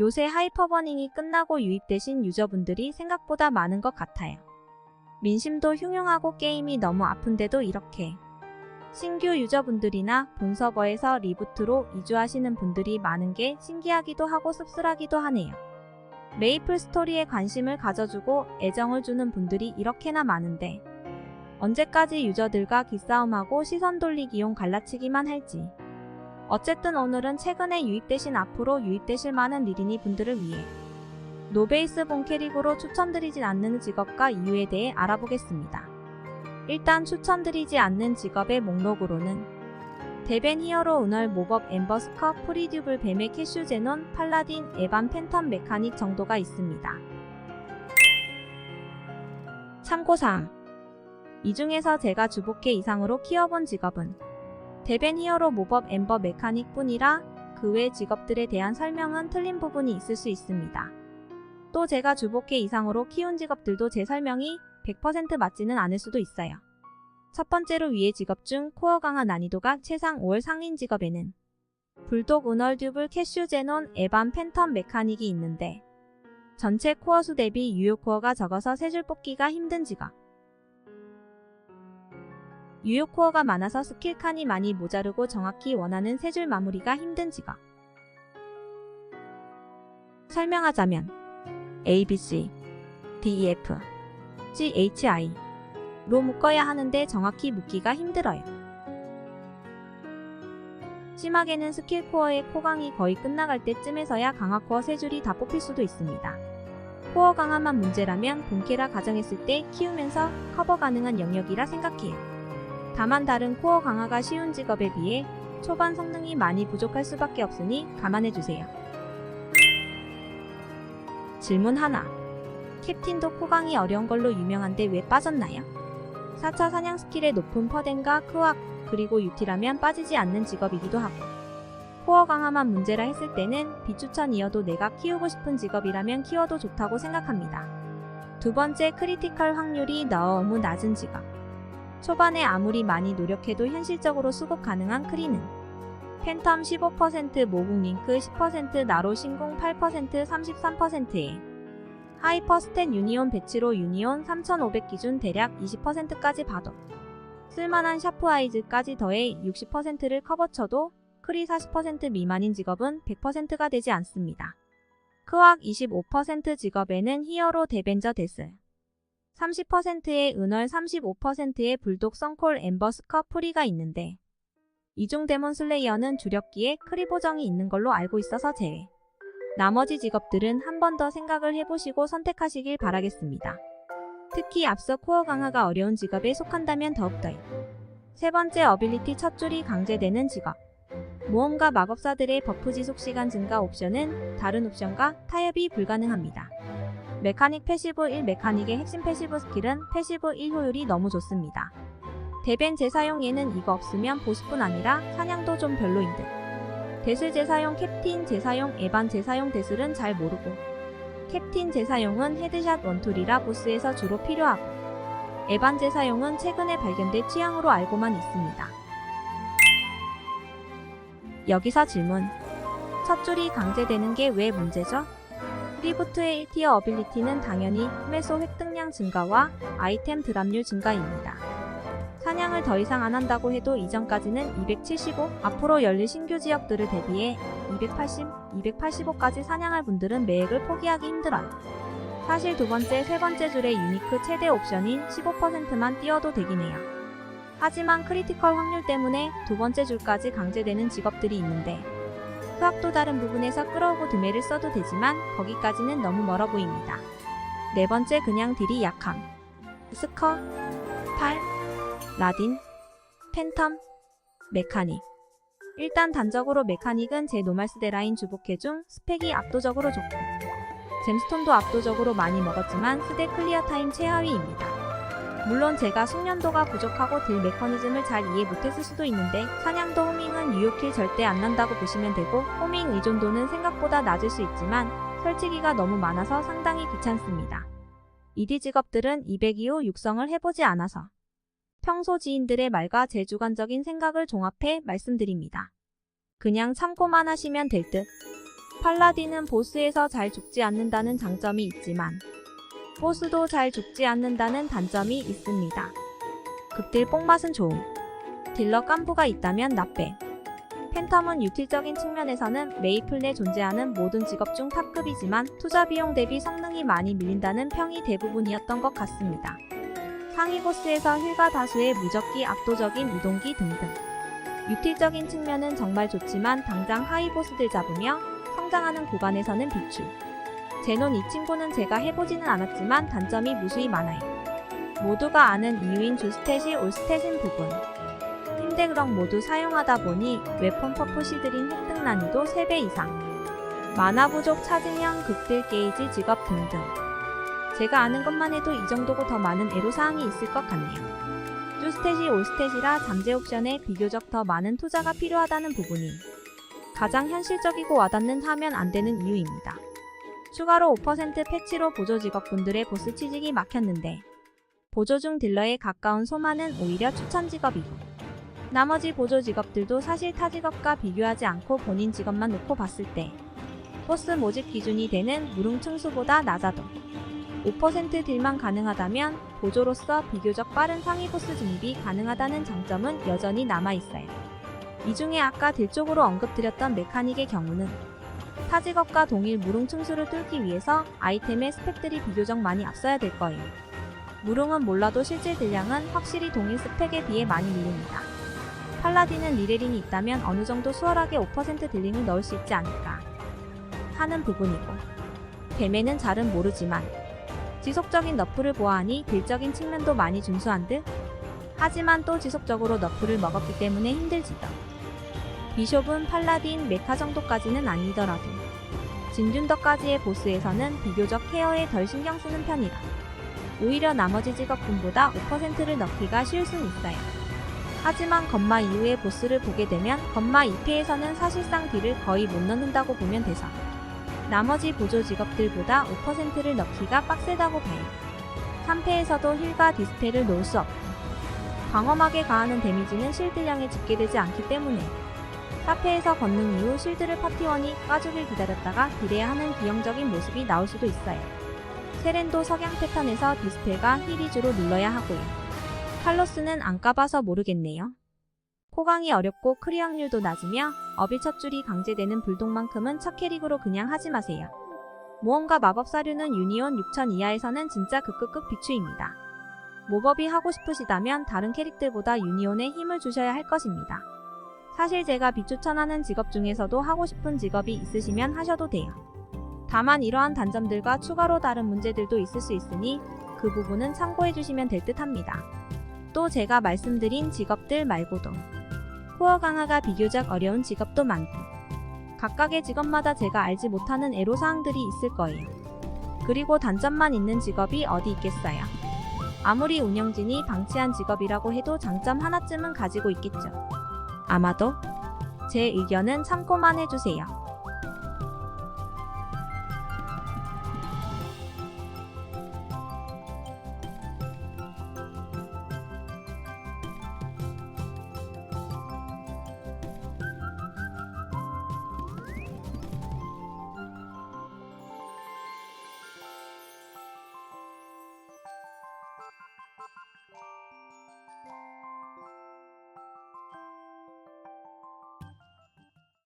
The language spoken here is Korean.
요새 하이퍼버닝이 끝나고 유입되신 유저분들이 생각보다 많은 것 같아요. 민심도 흉흉하고 게임이 너무 아픈데도 이렇게 신규 유저분들이나 본 서버에서 리부트로 이주하시는 분들이 많은 게 신기하기도 하고 씁쓸하기도 하네요. 메이플 스토리에 관심을 가져주고 애정을 주는 분들이 이렇게나 많은데 언제까지 유저들과 기싸움하고 시선 돌리기용 갈라치기만 할지. 어쨌든 오늘은 최근에 유입되신 앞으로 유입되실 많은 리리니 분들을 위해 노베이스 본 캐릭으로 추천드리진 않는 직업과 이유에 대해 알아보겠습니다. 일단 추천드리지 않는 직업의 목록으로는 데벤 히어로 은월 모법 엠버 스커 프리듀블 뱀의 캐슈 제논 팔라딘 에반 팬텀 메카닉 정도가 있습니다. 참고사항 이 중에서 제가 주복캐 이상으로 키워본 직업은 데벤 히어로 모법 엠버 메카닉 뿐이라 그 외 직업들에 대한 설명은 틀린 부분이 있을 수 있습니다. 또 제가 주복캐 이상으로 키운 직업들도 제 설명이 100% 맞지는 않을 수도 있어요. 첫 번째로 위의 직업 중 코어 강화 난이도가 최상 5월 상인 직업에는 불독 은월 듀블 캐슈 제논 에반 팬텀 메카닉이 있는데 전체 코어 수 대비 유효 코어가 적어서 3줄 뽑기가 힘든 직업. 유효 코어가 많아서 스킬 칸이 많이 모자르고 정확히 원하는 3줄 마무리가 힘든 직업. 설명하자면 ABC, DEF, GHI 로 묶어야 하는데 정확히 묶기가 힘들어요. 심하게는 스킬 코어의 코강이 거의 끝나갈 때쯤에서야 강화 코어 3줄이 다 뽑힐 수도 있습니다. 코어 강화만 문제라면 본캐라 가정했을 때 키우면서 커버 가능한 영역이라 생각해요. 다만 다른 코어 강화가 쉬운 직업에 비해 초반 성능이 많이 부족할 수밖에 없으니 감안해주세요. 질문 하나. 캡틴도 코강이 어려운 걸로 유명한데 왜 빠졌나요? 4차 사냥 스킬의 높은 퍼덴과 크왁 그리고 유티라면 빠지지 않는 직업이기도 하고 코어 강화만 문제라 했을 때는 비추천이어도 내가 키우고 싶은 직업이라면 키워도 좋다고 생각합니다. 두 번째 크리티컬 확률이 너무 낮은 직업. 초반에 아무리 많이 노력해도 현실적으로 수급 가능한 크리는 팬텀 15%, 모국 링크 10%, 나로 신공 8%, 33%에 하이퍼 스탯 유니온 배치로 유니온 3500 기준 대략 20%까지 봐도 쓸만한 샤프 아이즈까지 더해 60%를 커버쳐도 크리 40% 미만인 직업은 100%가 되지 않습니다. 크왁 25% 직업에는 히어로 데벤저 데스 30%의 은월 35%의 불독 썬콜 엠버 스커 프리가 있는데 이중 데몬 슬레이어는 주력기에 크리 보정이 있는 걸로 알고 있어서 제외. 나머지 직업들은 한 번 더 생각을 해보시고 선택하시길 바라겠습니다. 특히 앞서 코어 강화가 어려운 직업에 속한다면 더욱더요. 세 번째 어빌리티 첫 줄이 강제되는 직업. 모험가 마법사들의 버프 지속시간 증가 옵션은 다른 옵션과 타협이 불가능합니다. 메카닉 패시브 1 메카닉의 핵심 패시브 스킬은 패시브 1 효율이 너무 좋습니다. 데벤 재사용에는 이거 없으면 보스뿐 아니라 사냥도 좀 별로인 듯. 데슬 재사용 캡틴 재사용 에반 재사용 데슬은 잘 모르고 캡틴 재사용은 헤드샷 원툴이라 보스에서 주로 필요하고 에반 재사용은 최근에 발견된 취향으로 알고만 있습니다. 여기서 질문. 첫 줄이 강제되는 게 왜 문제죠? 리부트의 1티어 어빌리티는 당연히 메소 획득량 증가와 아이템 드랍률 증가입니다. 사냥을 더 이상 안 한다고 해도 이전까지는 275, 앞으로 열릴 신규 지역들을 대비해 280, 285까지 사냥할 분들은 매액을 포기하기 힘들어요. 사실 두 번째, 세 번째 줄의 유니크 최대 옵션인 15%만 띄워도 되긴 해요. 하지만 크리티컬 확률 때문에 두 번째 줄까지 강제되는 직업들이 있는데 수학도 다른 부분에서 끌어오고 드메를 써도 되지만 거기까지는 너무 멀어 보입니다. 네 번째 그냥 딜이 약함. 스커, 팔, 라딘, 팬텀, 메카닉. 일단 단적으로 메카닉은 제 노말스데라인 주복캐 중 스펙이 압도적으로 좋고 잼스톤도 압도적으로 많이 먹었지만 스대 클리어 타임 최하위입니다. 물론 제가 숙련도가 부족하고 딜 메커니즘을 잘 이해 못했을 수도 있는데 사냥도 호밍은 유효킬 절대 안 난다고 보시면 되고 호밍 의존도는 생각보다 낮을 수 있지만 설치기가 너무 많아서 상당히 귀찮습니다. ED 직업들은 200 이후 육성을 해보지 않아서 평소 지인들의 말과 제 주관적인 생각을 종합해 말씀드립니다. 그냥 참고만 하시면 될 듯. 팔라딘은 보스에서 잘 죽지 않는다는 장점이 있지만 보스도 잘 죽지 않는다는 단점이 있습니다. 극딜 뽕맛은 좋음. 딜러 깐부가 있다면 나빼. 팬텀은 유틸적인 측면에서는 메이플 내 존재하는 모든 직업 중 탑급이지만 투자 비용 대비 성능이 많이 밀린다는 평이 대부분이었던 것 같습니다. 상위 보스에서 힐과 다수의 무적기, 압도적인 이동기 등등. 유틸적인 측면은 정말 좋지만 당장 하위 보스들 잡으며 성장하는 구간에서는 비추. 제논 이 친구는 제가 해보지는 않았지만 단점이 무수히 많아요. 모두가 아는 이유인 주스탯이 올스탯인 부분. 힘대그럭 모두 사용하다 보니 웨폰 퍼프 시드린 획득 난이도 3배 이상. 만화 부족 차징형 극딜 게이지 직업 등등. 제가 아는 것만 해도 이 정도고 더 많은 애로사항이 있을 것 같네요. 주스탯이 올스탯이라 잠재 옵션에 비교적 더 많은 투자가 필요하다는 부분이 가장 현실적이고 와닿는 하면 안 되는 이유입니다. 추가로 5% 패치로 보조 직업분들의 보스 취직이 막혔는데 보조 중 딜러에 가까운 소마는 오히려 추천 직업이고 나머지 보조 직업들도 사실 타 직업과 비교하지 않고 본인 직업만 놓고 봤을 때 보스 모집 기준이 되는 무릉층수보다 낮아도 5% 딜만 가능하다면 보조로서 비교적 빠른 상위 보스 진입이 가능하다는 장점은 여전히 남아있어요. 이 중에 아까 딜 쪽으로 언급드렸던 메카닉의 경우는 타 직업과 동일 무릉층수를 뚫기 위해서 아이템의 스펙들이 비교적 많이 앞서야 될 거예요. 무릉은 몰라도 실제 딜량은 확실히 동일 스펙에 비해 많이 밀립니다. 팔라딘은 리레린이 있다면 어느 정도 수월하게 5% 딜링을 넣을 수 있지 않을까 하는 부분이고 뱀에는 잘은 모르지만 지속적인 너프를 보아하니 딜적인 측면도 많이 준수한 듯 하지만 또 지속적으로 너프를 먹었기 때문에 힘들지도. 비숍은 팔라딘 메카 정도까지는 아니더라도 진균덕까지의 보스에서는 비교적 케어에 덜 신경 쓰는 편이라 오히려 나머지 직업군보다 5%를 넣기가 쉬울 순 있어요. 하지만 건마 이후의 보스를 보게 되면 건마 2패에서는 사실상 딜을 거의 못 넣는다고 보면 돼서 나머지 보조 직업들보다 5%를 넣기가 빡세다고 봐요. 3패에서도 힐과 디스펠을 놓을 수 없고 광범하게 가하는 데미지는 실드량에 집계되지 않기 때문에 4패에서 건능 이후 실드를 파티원이 까주길 기다렸다가 딜해야 하는 기형적인 모습이 나올 수도 있어요. 세렌도 석양 패턴에서 디스펠과 힐 위주로 눌러야 하고요. 칼로스는 안 까봐서 모르겠네요. 코강이 어렵고 크리 확률도 낮으며 어빌 첫 줄이 강제되는 불독만큼은 첫 캐릭으로 그냥 하지 마세요. 모험가 마법사류는 유니온 6000 이하에서는 진짜 극극극 비추입니다. 모법이 하고 싶으시다면 다른 캐릭들보다 유니온에 힘을 주셔야 할 것입니다. 사실 제가 비추천하는 직업 중에서도 하고 싶은 직업이 있으시면 하셔도 돼요. 다만 이러한 단점들과 추가로 다른 문제들도 있을 수 있으니 그 부분은 참고해주시면 될 듯 합니다. 또 제가 말씀드린 직업들 말고도 코어 강화가 비교적 어려운 직업도 많고 각각의 직업마다 제가 알지 못하는 애로사항들이 있을 거예요. 그리고 단점만 있는 직업이 어디 있겠어요. 아무리 운영진이 방치한 직업이라고 해도 장점 하나쯤은 가지고 있겠죠. 아마도 제 의견은 참고만 해주세요.